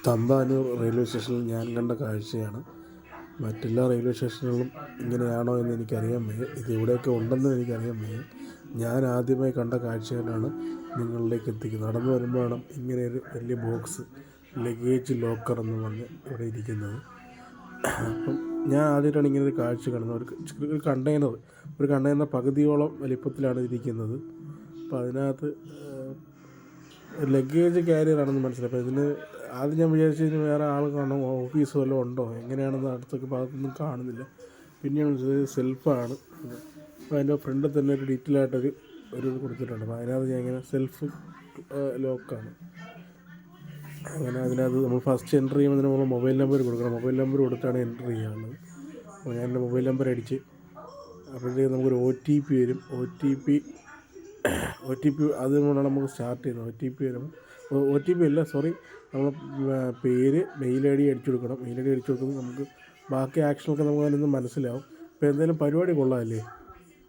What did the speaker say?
Thampanoor railway സ്റ്റേഷനിൽ ഞാൻ കണ്ട കാഴ്ചയാണ്. മറ്റെല്ലാ റെയിൽവേ സ്റ്റേഷനുകളും ഇങ്ങനെയാണോ എന്ന് എനിക്കറിയാൻ വയ്യ. ഇത് ഇവിടെയൊക്കെ ഉണ്ടെന്ന് എനിക്കറിയാൻ വയ്യ. ഞാൻ ആദ്യമായി കണ്ട കാഴ്ചകളാണ് നിങ്ങളിലേക്ക് എത്തിക്കുന്നത്. നടന്നു വരുമ്പോഴാണ് ഇങ്ങനെ ഒരു വലിയ ബോക്സ്, ലഗേജ് ലോക്കർ എന്ന് പറഞ്ഞ് ഇവിടെ ഇരിക്കുന്നത്. അപ്പം ഞാൻ ആദ്യമായിട്ടാണ് ഇങ്ങനെ ഒരു കാഴ്ച കാണുന്നത്. ഒരു കണ്ടെയ്നർ പകുതിയോളം വലിപ്പത്തിലാണ് ഇരിക്കുന്നത്. അപ്പോൾ അതിനകത്ത് ലഗേജ് ക്യാരിയറാണെന്ന് മനസ്സിലായി. അപ്പോൾ ഇതിന് ആദ്യം ഞാൻ വിചാരിച്ചു ഇതിന് വേറെ ആൾ കാണും, ഓഫീസ് വല്ലതും ഉണ്ടോ, എങ്ങനെയാണെന്ന് അടുത്തൊക്കെ ഭാഗത്തൊന്നും കാണുന്നില്ല. പിന്നെയാണ് ഇത് സെൽഫാണ്. അപ്പോൾ അതിൻ്റെ ഫ്രണ്ടിൽ തന്നെ ഒരു ഡീറ്റെയിൽ ആയിട്ടൊരു ഇത് കൊടുത്തിട്ടുണ്ട്. അപ്പോൾ അതിനകത്ത് ഞാൻ ഇങ്ങനെ സെൽഫ് ലോക്കാണ്. അങ്ങനെ അതിനകത്ത് നമ്മൾ ഫസ്റ്റ് എൻ്റർ ചെയ്യുമ്പോൾ നമ്മൾ മൊബൈൽ നമ്പർ കൊടുക്കണം. മൊബൈൽ നമ്പർ കൊടുത്താണ് എൻ്റർ ചെയ്യാനുള്ളത്. അപ്പോൾ ഞാൻ എൻ്റെ മൊബൈൽ നമ്പർ അടിച്ച് അപ്പോഴത്തേക്ക് നമുക്കൊരു OTP വരും. OTP അതുകൊണ്ടാണ് നമുക്ക് സ്റ്റാർട്ട് ചെയ്യുന്നത്. OTP അല്ല, നമ്മൾ പേര്, മെയിൽ ID അടിച്ചു കൊടുക്കണം. മെയിൽ ID അടിച്ചു കൊടുക്കുമ്പോൾ നമുക്ക് ബാക്കി ആക്ഷനൊക്കെ നമുക്ക് അതിൽ നിന്ന് മനസ്സിലാവും. ഇപ്പോൾ എന്തെങ്കിലും പരിപാടി കൊള്ളാമല്ലേ.